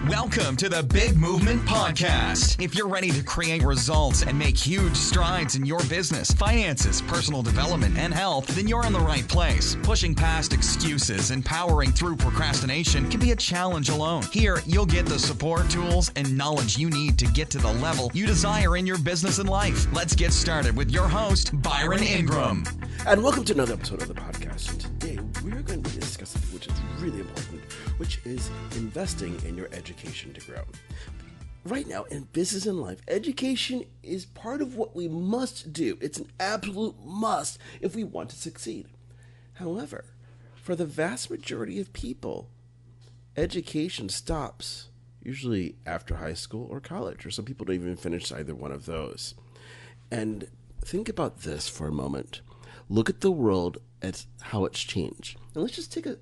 Welcome to the Big Movement Podcast. If you're ready to create results and make huge strides in your business, finances, personal development, and health, then you're in the right place. Pushing past excuses and powering through procrastination can be a challenge alone. Here, you'll get the support, tools, and knowledge you need to get to the level you desire in your business and life. Let's get started with your host, Byron Ingram. And welcome to another episode of the podcast. And today, we're going to be discussing something which is really important, which is investing in your education to grow. Right now, in business and life, education is part of what we must do. It's an absolute must if we want to succeed. However, for the vast majority of people, education stops usually after high school or college, or some people don't even finish either one of those. And think about this for a moment. Look at the world as how it's changed. And let's just take a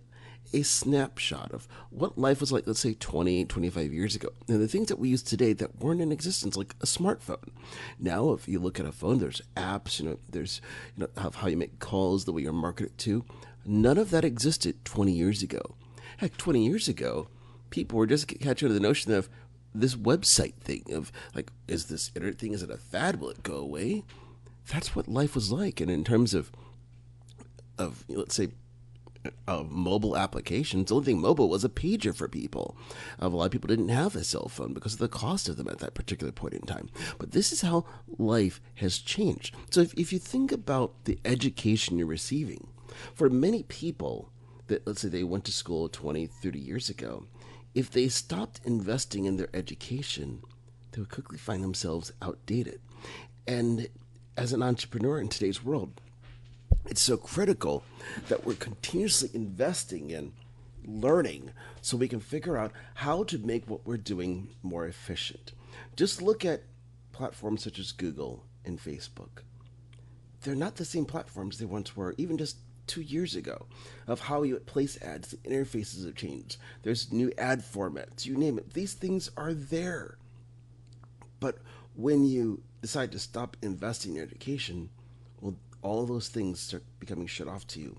snapshot of what life was like, let's say 20, 25 years ago. And the things that we use today that weren't in existence, like a smartphone. Now, if you look at a phone, there's apps, there's how you make calls, the way you're marketed to. None of that existed 20 years ago. Heck, 20 years ago, people were just catching on to the notion of this website thing of like, is this internet thing, is it a fad? Will it go away? That's what life was like. And in terms of let's say, mobile applications, the only thing mobile was a pager for people. A lot of people didn't have a cell phone because of the cost of them at that particular point in time. But this is how life has changed. So if you think about the education you're receiving, for many people that, let's say they went to school 20, 30 years ago, if they stopped investing in their education, they would quickly find themselves outdated. And as an entrepreneur in today's world, it's so critical that we're continuously investing in learning so we can figure out how to make what we're doing more efficient. Just look at platforms such as Google and Facebook. They're not the same platforms they once were, even just 2 years ago, of how you place ads. The interfaces have changed. There's new ad formats, you name it. These things are there. But when you decide to stop investing in your education, well, all of those things start becoming shut off to you.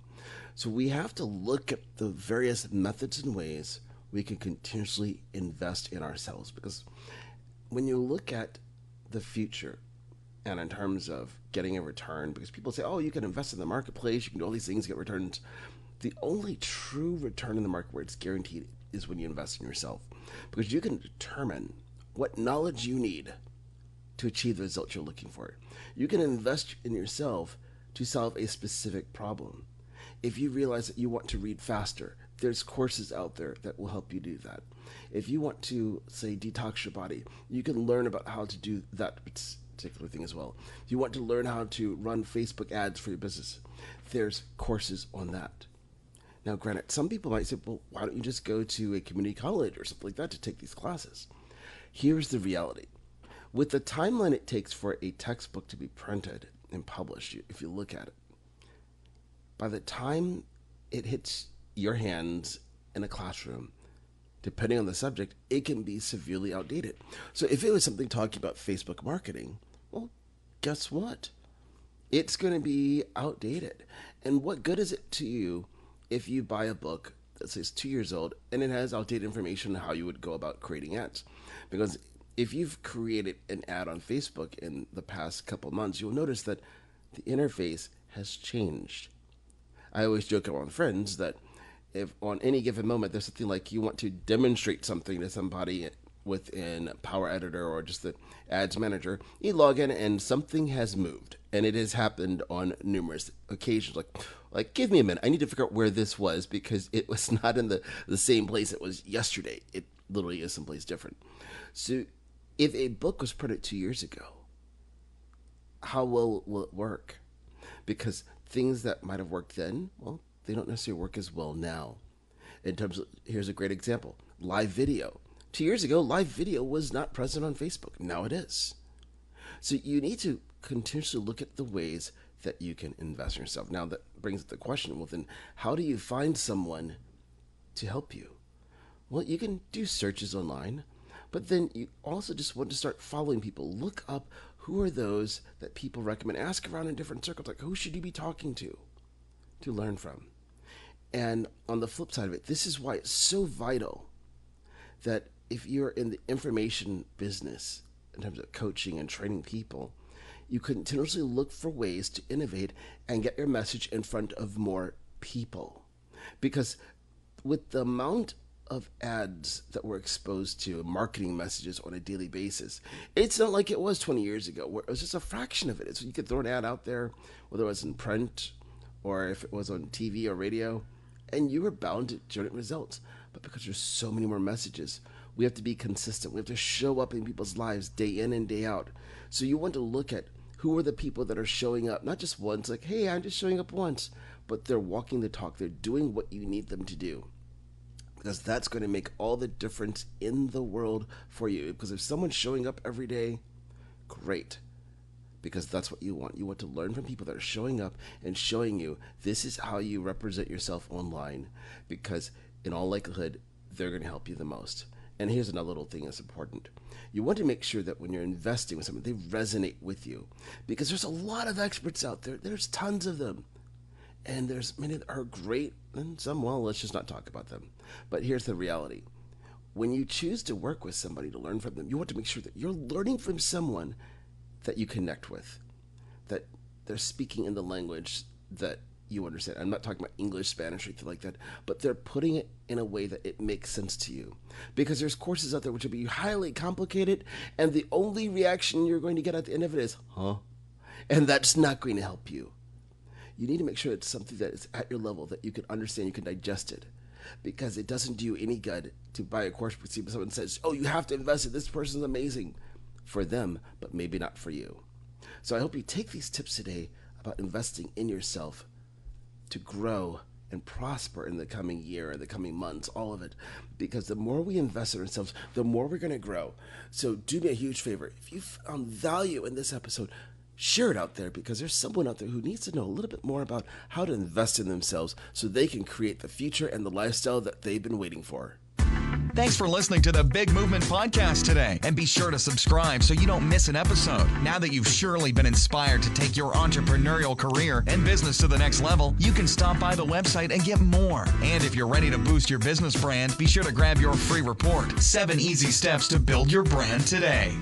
So we have to look at the various methods and ways we can continuously invest in ourselves. Because when you look at the future, and in terms of getting a return, because people say, oh, you can invest in the marketplace, you can do all these things, get returns. The only true return in the market where it's guaranteed is when you invest in yourself. Because you can determine what knowledge you need to achieve the results you're looking for. You can invest in yourself to solve a specific problem. If you realize that you want to read faster, there's courses out there that will help you do that. If you want to, say, detox your body, you can learn about how to do that particular thing as well. If you want to learn how to run Facebook ads for your business, there's courses on that. Now, granted, some people might say, well, why don't you just go to a community college or something like that to take these classes? Here's the reality. With the timeline it takes for a textbook to be printed and published, if you look at it, by the time it hits your hands in a classroom, depending on the subject, it can be severely outdated. So if it was something talking about Facebook marketing, well, guess what? It's going to be outdated. And what good is it to you if you buy a book that says 2 years old and it has outdated information on how you would go about creating ads? Because if you've created an ad on Facebook in the past couple months, you'll notice that the interface has changed. I always joke around with friends that if on any given moment there's something like you want to demonstrate something to somebody within Power Editor or just the Ads Manager, you log in and something has moved. And it has happened on numerous occasions. Like give me a minute. I need to figure out where this was because it was not in the same place it was yesterday. It literally is someplace different. So if a book was printed 2 years ago, how well will it work? Because things that might have worked then, well, they don't necessarily work as well now. In terms of, here's a great example, live video. 2 years ago, live video was not present on Facebook. Now it is. So you need to continuously look at the ways that you can invest in yourself. Now that brings up the question, well then, how do you find someone to help you? Well, you can do searches online. But then you also just want to start following people. Look up who are those that people recommend. Ask around in different circles, like who should you be talking to learn from? And on the flip side of it, this is why it's so vital that if you're in the information business in terms of coaching and training people, you continuously look for ways to innovate and get your message in front of more people. Because with the amount of ads that we're exposed to, marketing messages on a daily basis, it's not like it was 20 years ago where it was just a fraction of it. So you could throw an ad out there, whether it was in print or if it was on TV or radio, and you were bound to generate results. But because there's so many more messages, we have to be consistent. We have to show up in people's lives day in and day out. So you want to look at who are the people that are showing up, not just once, like, hey, I'm just showing up once, but they're walking the talk. They're doing what you need them to do. Because that's going to make all the difference in the world for you. Because if someone's showing up every day, great. Because that's what you want. You want to learn from people that are showing up and showing you this is how you represent yourself online. Because in all likelihood, they're going to help you the most. And here's another little thing that's important. You want to make sure that when you're investing with someone, they resonate with you. Because there's a lot of experts out there. There's tons of them. And there's many that are great, and some, well, let's just not talk about them. But here's the reality. When you choose to work with somebody to learn from them, you want to make sure that you're learning from someone that you connect with, that they're speaking in the language that you understand. I'm not talking about English, Spanish, or anything like that, but they're putting it in a way that it makes sense to you. Because there's courses out there which will be highly complicated, and the only reaction you're going to get at the end of it is, huh? And that's not going to help you. You need to make sure it's something that is at your level, that you can understand, you can digest it. Because it doesn't do you any good to buy a course because someone says, oh, you have to invest in this person's amazing. For them, but maybe not for you. So I hope you take these tips today about investing in yourself to grow and prosper in the coming year, in the coming months, all of it. Because the more we invest in ourselves, the more we're going to grow. So do me a huge favor. If you found value in this episode, share it out there, because there's someone out there who needs to know a little bit more about how to invest in themselves so they can create the future and the lifestyle that they've been waiting for. Thanks for listening to the Big Movement Podcast today. And be sure to subscribe so you don't miss an episode. Now that you've surely been inspired to take your entrepreneurial career and business to the next level, you can stop by the website and get more. And if you're ready to boost your business brand, be sure to grab your free report, 7 Easy Steps to Build Your Brand Today.